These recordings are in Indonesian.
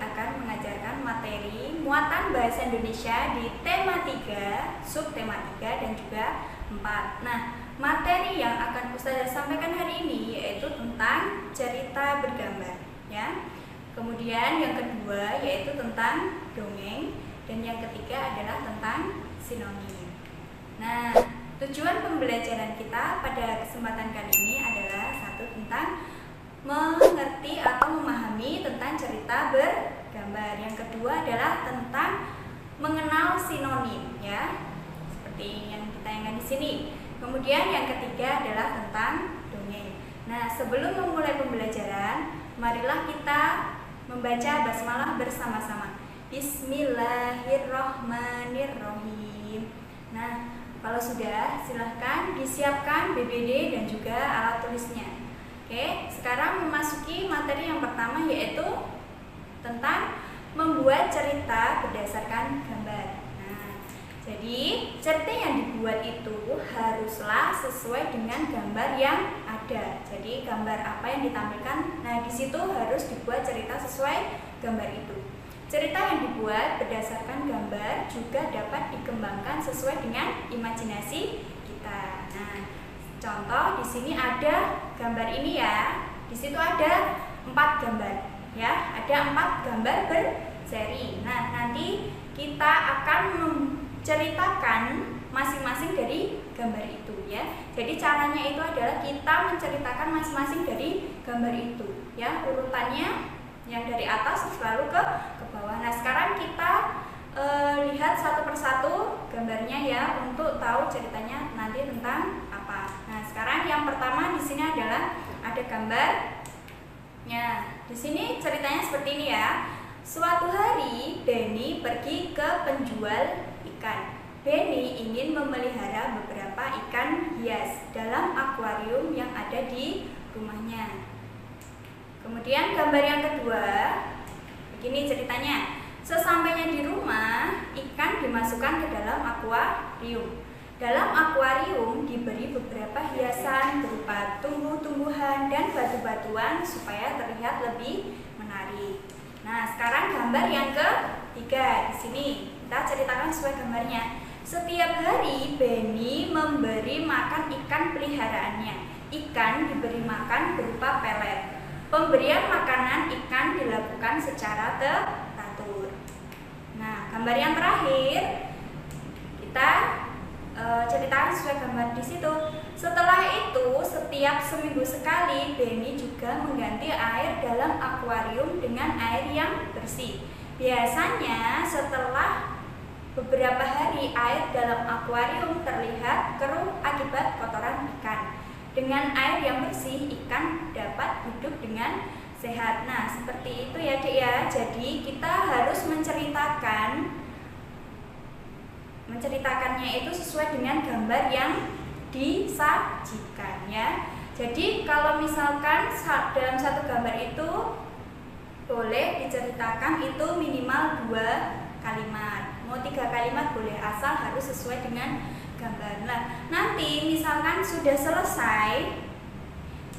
akan mengajarkan materi muatan bahasa Indonesia di tema 3, subtema 3 dan juga 4. Nah, materi yang akan Ustazah sampaikan hari ini yaitu tentang cerita bergambar, ya. Kemudian yang kedua yaitu tentang dongeng dan yang ketiga adalah tentang sinonim. Nah, tujuan pembelajaran kita pada kesempatan kali ini adalah satu tentang mengerti atau memahami tentang cerita bergambar. Yang kedua adalah tentang mengenal sinonim, ya, seperti yang kita ingat di sini. Kemudian yang ketiga adalah tentang dongeng. Nah, sebelum memulai pembelajaran, marilah kita membaca basmalah bersama-sama. Bismillahirrohmanirrohim. Nah, kalau sudah, silahkan disiapkan BBD dan juga alat tulisnya. Oke, sekarang memasuki materi yang pertama yaitu tentang membuat cerita berdasarkan gambar. Nah, jadi cerita yang dibuat itu haruslah sesuai dengan gambar yang ada. Jadi gambar apa yang ditampilkan, nah di situ harus dibuat cerita sesuai gambar itu. Cerita yang dibuat berdasarkan gambar juga dapat dikembangkan sesuai dengan imajinasi kita. Nah, contoh di sini ada gambar ini ya. Di situ ada 4 gambar, ya. Ada 4 gambar berseri. Nah, nanti kita akan menceritakan masing-masing dari gambar itu, ya. Jadi caranya itu adalah kita menceritakan masing-masing dari gambar itu, ya. Urutannya yang dari atas selalu ke bawah. Nah, sekarang kita lihat satu persatu gambarnya ya untuk tahu ceritanya nanti tentang apa. Nah, sekarang yang pertama di sini adalah ada gambarnya. Di sini ceritanya seperti ini ya. Suatu hari Benny pergi ke penjual ikan. Benny ingin memelihara beberapa ikan hias dalam akuarium yang ada di rumahnya. Kemudian gambar yang kedua, begini ceritanya. Sesampainya di rumah, ikan dimasukkan ke dalam akuarium. Dalam akuarium diberi beberapa hiasan berupa tumbuh-tumbuhan dan batu-batuan supaya terlihat lebih menarik. Nah, sekarang gambar yang ketiga di sini kita ceritakan sesuai gambarnya. Setiap hari Benny memberi makan ikan peliharaannya. Ikan diberi makan berupa pelet. Pemberian makanan ikan dilakukan secara teratur. Nah, gambar yang terakhir kita ceritakan sesuai gambar di situ. Setelah itu, setiap seminggu sekali Benny juga mengganti air dalam akuarium dengan air yang bersih. Biasanya setelah beberapa hari air dalam akuarium terlihat keruh akibat kotoran ikan. Dengan air yang bersih, ikan dapat hidup dengan sehat. Nah, seperti itu ya, Dek ya. Jadi kita harus menceritakannya itu sesuai dengan gambar yang disajikan ya. Jadi kalau misalkan dalam satu gambar itu boleh diceritakan itu minimal 2 kalimat. Mau 3 kalimat boleh, asal harus sesuai dengan gambar. Nah, nanti misalkan sudah selesai,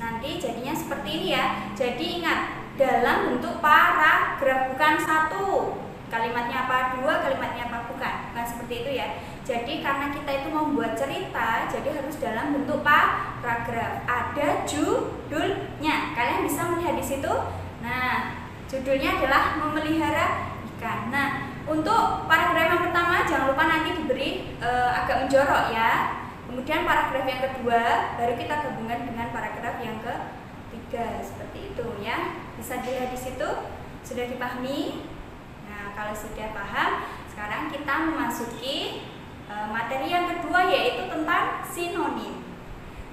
nanti jadinya seperti ini ya. Jadi ingat, dalam bentuk paragraf, bukan 1 kalimatnya apa, 2 kalimatnya apa, bukan seperti itu ya. Jadi karena kita itu membuat cerita, jadi harus dalam bentuk paragraf. Ada judulnya, kalian bisa melihat di situ. Nah, judulnya adalah memelihara ikan. Nah, untuk paragraf yang pertama jangan lupa nanti diberi agak menjorok ya. Kemudian paragraf yang kedua baru kita gabungkan dengan paragraf yang ketiga seperti itu ya. Bisa dilihat di situ. Sudah dipahami? Nah, kalau sudah paham, sekarang kita memasuki materi yang kedua yaitu tentang sinonim.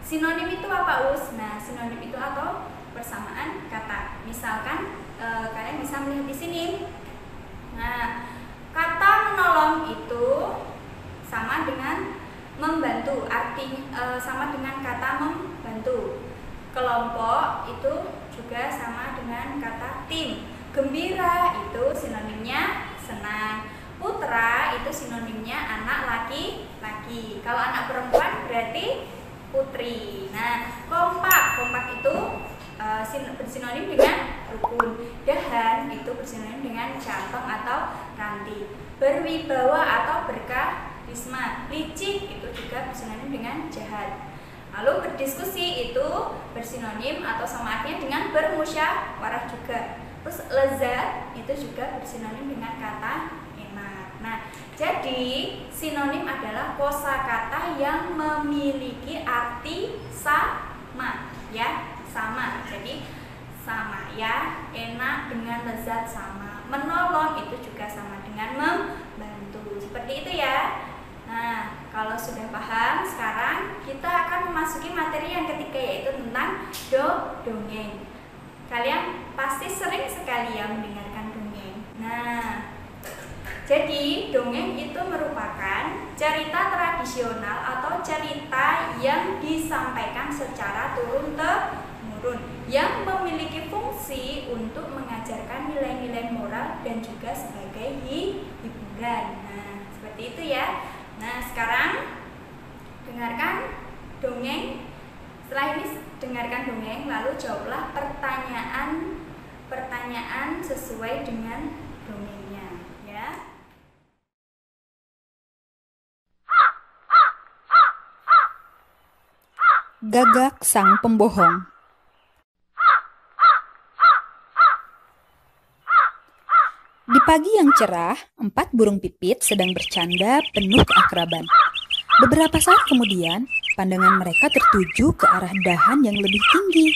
Sinonim itu apa, Us? Nah, sinonim itu atau persamaan kata. Misalkan kalian bisa melihat di sini. Nah, kata menolong itu sama dengan membantu, artinya sama dengan kata membantu. Kelompok itu juga sama dengan kata tim. Gembira itu sinonimnya senang. Putra itu sinonimnya anak laki-laki. Kalau anak perempuan berarti putri. Nah, kompak itu bersinonim dengan rukun. Dahan itu bersinonim dengan cantong atau ranti. Berwibawa atau berkarisma. Licik itu juga bersinonim dengan jahat. Lalu berdiskusi itu bersinonim atau sama artinya dengan bermusyawarah juga. Terus lezat itu juga bersinonim dengan kata enak. Nah, jadi sinonim adalah kosakata yang memiliki arti sama, ya, sama. Jadi sama ya, enak dengan lezat sama. Menolong itu juga sama dengan membantu. Seperti itu ya. Nah, kalau sudah paham, sekarang kita akan memasuki materi yang ketiga, yaitu tentang dongeng. Kalian pasti sering sekali ya mendengarkan dongeng. Nah, jadi dongeng itu merupakan cerita tradisional atau cerita yang disampaikan secara turun-temurun yang memiliki fungsi untuk mengajarkan nilai-nilai moral dan juga sebagai hiburan. Nah, seperti itu ya. Nah, sekarang dengarkan dongeng. Setelah ini dengarkan dongeng, lalu jawablah pertanyaan sesuai dengan dongengnya, ya. Gagak sang pembohong. Di pagi yang cerah, 4 burung pipit sedang bercanda penuh keakraban. Beberapa saat kemudian, pandangan mereka tertuju ke arah dahan yang lebih tinggi.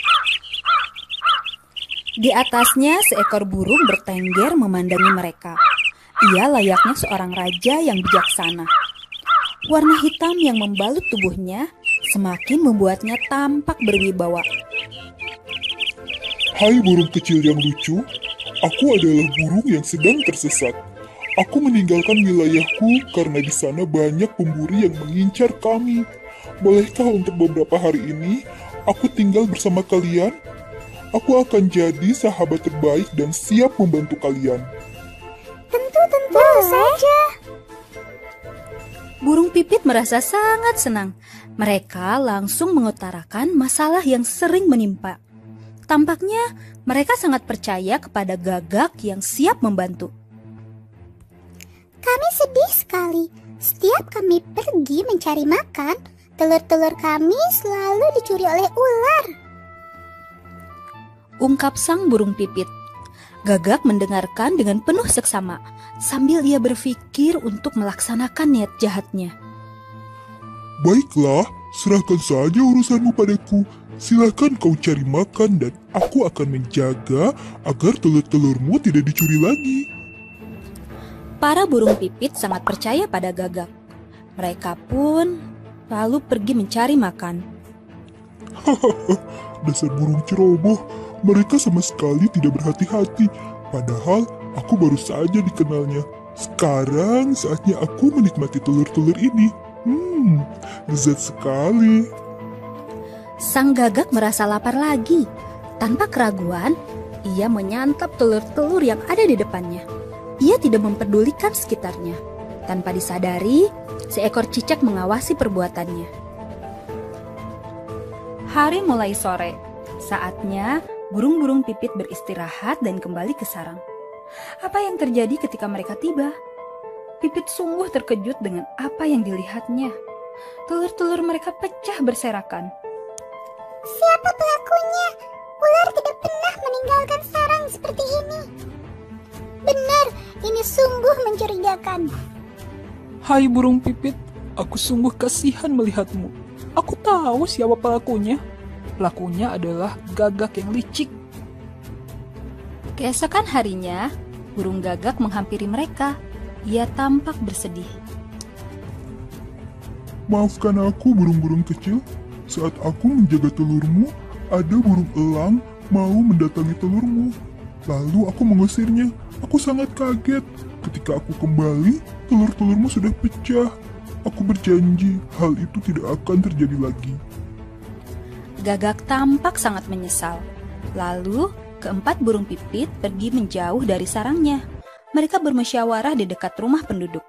Di atasnya, seekor burung bertengger memandangi mereka. Ia layaknya seorang raja yang bijaksana. Warna hitam yang membalut tubuhnya semakin membuatnya tampak berwibawa. Hai burung kecil yang lucu, aku adalah burung yang sedang tersesat. Aku meninggalkan wilayahku karena di sana banyak pemburu yang mengincar kami. Bolehkah untuk beberapa hari ini aku tinggal bersama kalian? Aku akan jadi sahabat terbaik dan siap membantu kalian. Tentu saja. Burung pipit merasa sangat senang. Mereka langsung mengutarakan masalah yang sering menimpa. Tampaknya mereka sangat percaya kepada Gagak yang siap membantu. Kami sedih sekali. Setiap kami pergi mencari makan, telur-telur kami selalu dicuri oleh ular. Ungkap sang burung pipit. Gagak mendengarkan dengan penuh seksama, sambil ia berpikir untuk melaksanakan niat jahatnya. Baiklah, serahkan saja urusanmu padaku. Silakan kau cari makan dan aku akan menjaga agar telur-telurmu tidak dicuri lagi. Para burung pipit sangat percaya pada Gagak. Mereka pun lalu pergi mencari makan. Hahaha, dasar burung ceroboh. Mereka sama sekali tidak berhati-hati. Padahal aku baru saja dikenalnya. Sekarang saatnya aku menikmati telur-telur ini. Lezat sekali. Sang Gagak merasa lapar lagi. Tanpa keraguan, ia menyantap telur-telur yang ada di depannya. Ia tidak mempedulikan sekitarnya. Tanpa disadari, seekor cicak mengawasi perbuatannya. Hari mulai sore. Saatnya burung-burung pipit beristirahat dan kembali ke sarang. Apa yang terjadi ketika mereka tiba? Pipit sungguh terkejut dengan apa yang dilihatnya. Telur-telur mereka pecah berserakan. Siapa pelakunya? Ular tidak pernah meninggalkan sarang seperti ini. Benar, ini sungguh mencurigakan. Hai burung pipit, aku sungguh kasihan melihatmu. Aku tahu siapa pelakunya. Pelakunya adalah Gagak yang licik. Keesokan harinya, burung Gagak menghampiri mereka. Ia tampak bersedih. Maafkan aku burung-burung kecil. Saat aku menjaga telurmu, ada burung elang mau mendatangi telurmu. Lalu aku mengusirnya. Aku sangat kaget. Ketika aku kembali, telur-telurmu sudah pecah. Aku berjanji hal itu tidak akan terjadi lagi. Gagak tampak sangat menyesal. Lalu, keempat burung pipit pergi menjauh dari sarangnya. Mereka bermusyawarah di dekat rumah penduduk.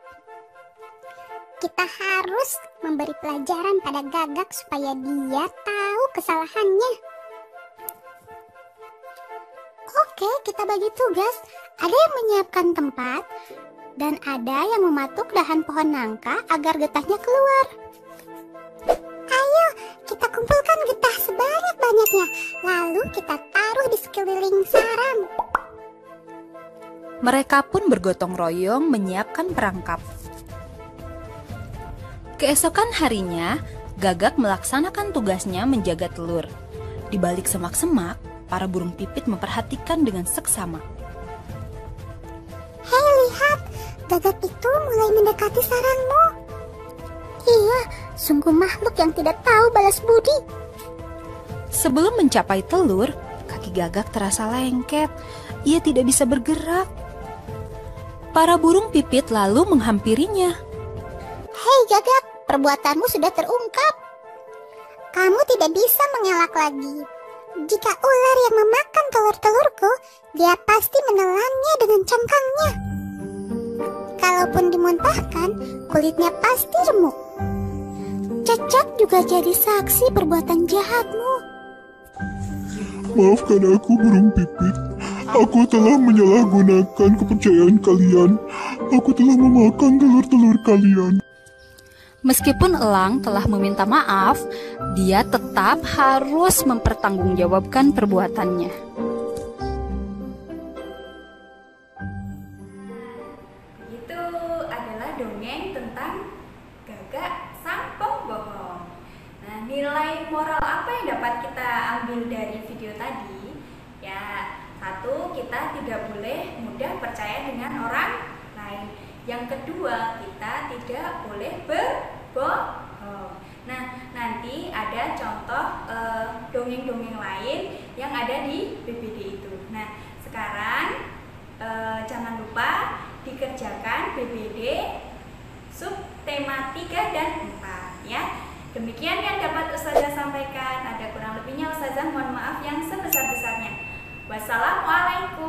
Kita harus memberi pelajaran pada Gagak supaya dia tahu kesalahannya. Oke, kita bagi tugas. Ada yang menyiapkan tempat, dan ada yang mematuk dahan pohon nangka agar getahnya keluar. Ayo, kita kumpulkan getah sebanyak-banyaknya, lalu kita taruh di sekeliling sarang. Mereka pun bergotong royong menyiapkan perangkap. Keesokan harinya, Gagak melaksanakan tugasnya menjaga telur. Di balik semak-semak, para burung pipit memperhatikan dengan seksama. Hei, lihat, Gagak itu mulai mendekati sarangmu. Iya, sungguh makhluk yang tidak tahu balas budi. Sebelum mencapai telur, kaki Gagak terasa lengket. Ia tidak bisa bergerak. Para burung pipit lalu menghampirinya. Hei Gagak, perbuatanmu sudah terungkap. Kamu tidak bisa mengelak lagi. Jika ular yang memakan telur-telurku, dia pasti menelannya dengan cangkangnya. Kalaupun dimuntahkan, kulitnya pasti remuk. Cecak juga jadi saksi perbuatan jahatmu. Maafkan aku, burung pipit. Aku telah menyalahgunakan kepercayaan kalian. Aku telah memakan telur-telur kalian. Meskipun elang telah meminta maaf, dia tetap harus mempertanggungjawabkan perbuatannya. Itu adalah dongeng tentang Gagak sang pembohong. Nah, nilai moral apa yang dapat kita ambil dari video tadi? Ya, satu, kita tidak boleh mudah percaya dengan orang lain. Yang kedua, kita tidak boleh berbohong. Nah, nanti ada contoh dongeng-dongeng lain yang ada di BBD itu. Nah, sekarang jangan lupa dikerjakan BBD sub tema 3 dan 4 ya. Demikian yang dapat Ustazah sampaikan. Ada kurang lebihnya Ustazah mohon maaf yang sebesar-besarnya. Wassalamualaikum.